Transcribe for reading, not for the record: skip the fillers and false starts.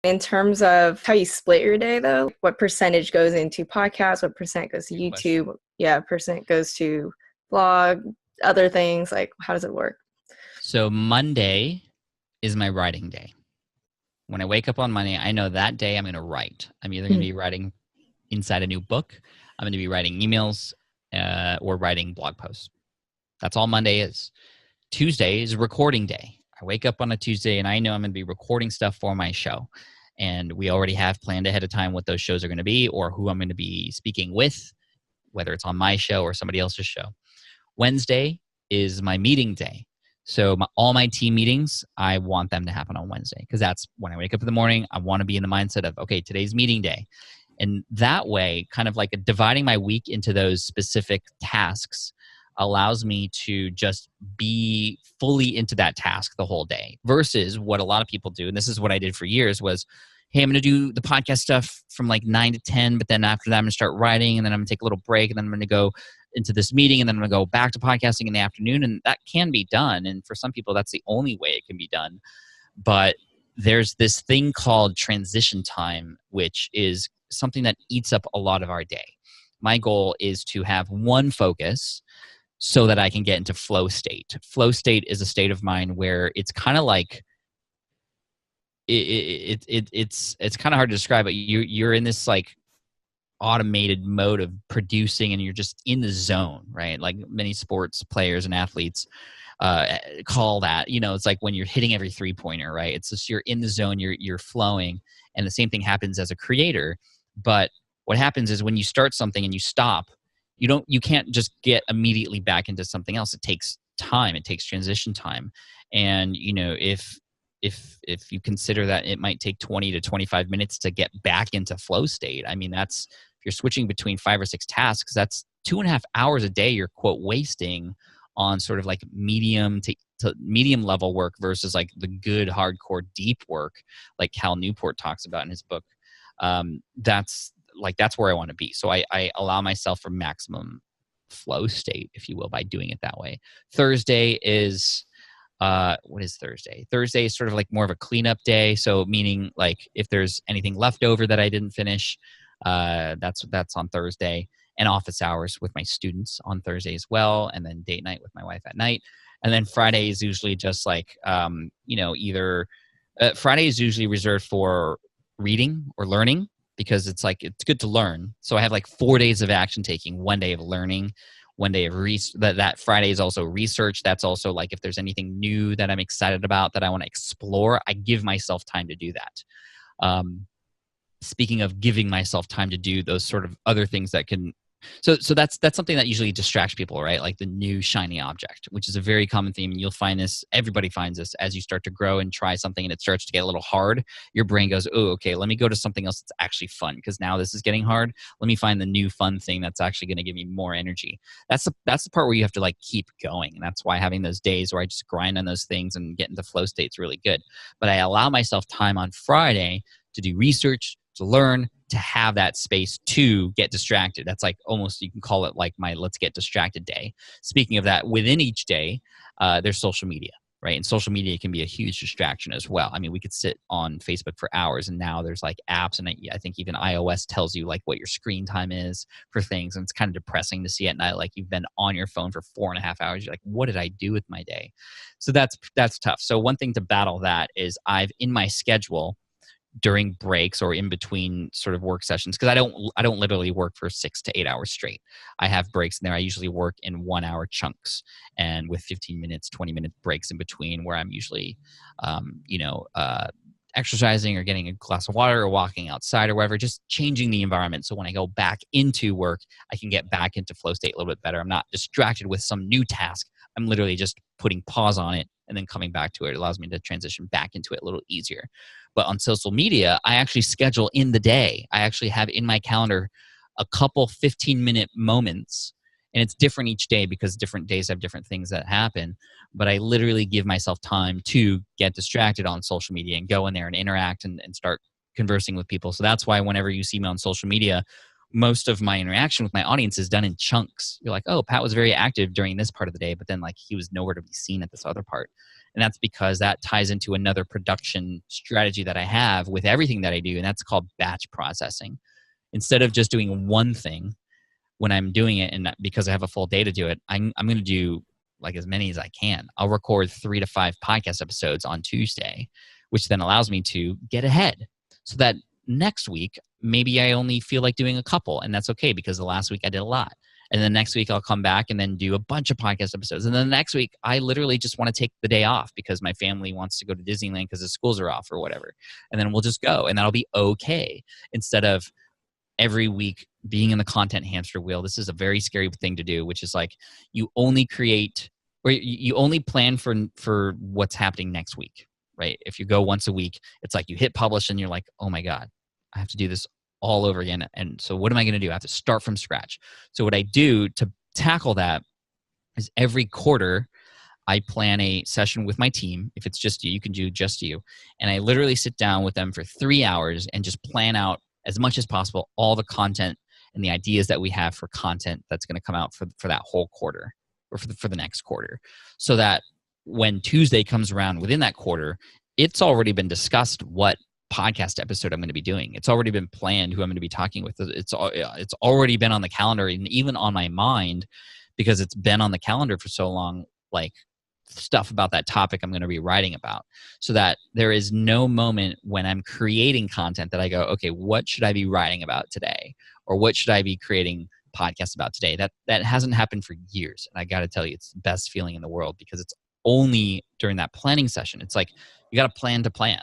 In terms of how you split your day, though, what percentage goes into podcasts, what percent goes to Good question. YouTube, yeah, percent goes to blog, other things, like how does it work? So Monday is my writing day. When I wake up on Monday, I know that day I'm going to write. I'm either going to be writing inside a new book, I'm going to be writing emails, or writing blog posts. That's all Monday is. Tuesday is recording day. I wake up on a Tuesday and I know I'm going to be recording stuff for my show. And we already have planned ahead of time what those shows are going to be or who I'm going to be speaking with, whether it's on my show or somebody else's show. Wednesday is my meeting day. So all my team meetings, I want them to happen on Wednesday because that's when I wake up in the morning. I want to be in the mindset of, okay, today's meeting day. And that way, kind of like dividing my week into those specific tasks allows me to just be fully into that task the whole day versus what a lot of people do. And this is what I did for years was, hey, I'm going to do the podcast stuff from like 9 to 10, but then after that, I'm going to start writing and then I'm going to take a little break and then I'm going to go into this meeting and then I'm going to go back to podcasting in the afternoon. And that can be done. And for some people, that's the only way it can be done. But there's this thing called transition time, which is something that eats up a lot of our day. My goal is to have one focus so that I can get into flow state. Flow state is a state of mind where it's kind of like it's kind of hard to describe, but you're in this like automated mode of producing and you're just in the zone, right? Like many sports players and athletes call that, you know, it's like when you're hitting every 3-pointer, right? It's just you're in the zone, you're flowing, and the same thing happens as a creator. But what happens is when you start something and you stop, you can't just get immediately back into something else. It takes time. It takes transition time. And you know, if you consider that it might take 20 to 25 minutes to get back into flow state, I mean, that's if you're switching between 5 or 6 tasks, that's 2.5 hours a day you're quote wasting on sort of like medium to medium level work versus like the good hardcore deep work like Cal Newport talks about in his book. That's where I want to be. So I allow myself for maximum flow state, if you will, by doing it that way. Thursday is what is Thursday? Thursday is sort of like more of a cleanup day. So meaning like if there's anything left over that I didn't finish, that's on Thursday. And office hours with my students on Thursday as well, and then date night with my wife at night. And then Friday is usually just like either Friday is usually reserved for reading or learning because it's like it's good to learn. So I have like 4 days of action taking, 1 day of learning, 1 day of that Friday is also research. That's also like if there's anything new that I'm excited about that I want to explore, I give myself time to do that. Speaking of giving myself time to do those sort of other things that can, so that's something that usually distracts people, right? Like the new shiny object, which is a very common theme. And you'll find this, everybody finds this as you start to grow and try something and it starts to get a little hard. Your brain goes, oh, okay, let me go to something else that's actually fun because now this is getting hard. Let me find the new fun thing that's actually going to give me more energy. That's the part where you have to like keep going. And that's why having those days where I just grind on those things and get into flow state is really good. But I allow myself time on Friday to do research, to learn, to have that space to get distracted. That's like almost, you can call it like my let's get distracted day. Speaking of that, within each day, there's social media, right? And social media can be a huge distraction as well. I mean, we could sit on Facebook for hours and now there's like apps and I think even iOS tells you like what your screen time is for things. And it's kind of depressing to see at night, like you've been on your phone for 4.5 hours. You're like, what did I do with my day? So that's tough. So one thing to battle that is I've in my schedule during breaks or in between sort of work sessions, because I don't literally work for 6 to 8 hours straight. I have breaks in there. I usually work in 1 hour chunks and with 15 minutes, 20-minute breaks in between where I'm usually, exercising or getting a glass of water or walking outside or whatever, just changing the environment. So when I go back into work, I can get back into flow state a little bit better. I'm not distracted with some new task. I'm literally just putting pause on it and then coming back to it. It allows me to transition back into it a little easier. But on social media, I actually schedule in the day. I actually have in my calendar a couple 15-minute moments. And it's different each day because different days have different things that happen. But I literally give myself time to get distracted on social media and go in there and interact and start conversing with people. So that's why whenever you see me on social media, most of my interaction with my audience is done in chunks. You're like, oh, Pat was very active during this part of the day, but then like he was nowhere to be seen at this other part. And that's because that ties into another production strategy that I have with everything that I do, and that's called batch processing. Instead of just doing one thing when I'm doing it, and because I have a full day to do it, I'm going to do like as many as I can. I'll record 3 to 5 podcast episodes on Tuesday, which then allows me to get ahead so that next week, maybe I only feel like doing a couple, and that's okay because the last week I did a lot. And then next week I'll come back and then do a bunch of podcast episodes. And then the next week I literally just want to take the day off because my family wants to go to Disneyland because the schools are off or whatever. And then we'll just go, and that'll be okay. Instead of every week being in the content hamster wheel. This is a very scary thing to do, which is like you only create or you only plan for what's happening next week, right? If you go once a week, it's like you hit publish and you're like, oh my God, I have to do this all over again. And so what am I going to do? I have to start from scratch. So what I do to tackle that is every quarter, I plan a session with my team. If it's just you, you can do just you. And I literally sit down with them for 3 hours and just plan out as much as possible all the content and the ideas that we have for content that's going to come out for that whole quarter or for the next quarter. So that when Tuesday comes around within that quarter, it's already been discussed what podcast episode I'm going to be doing. It's already been planned who I'm going to be talking with. It's already been on the calendar and even on my mind because it's been on the calendar for so long, like stuff about that topic I'm going to be writing about, so that there is no moment when I'm creating content that I go, okay, what should I be writing about today? Or what should I be creating podcasts about today? That hasn't happened for years. And I got to tell you, it's the best feeling in the world because it's only during that planning session. It's like, you got to plan to plan.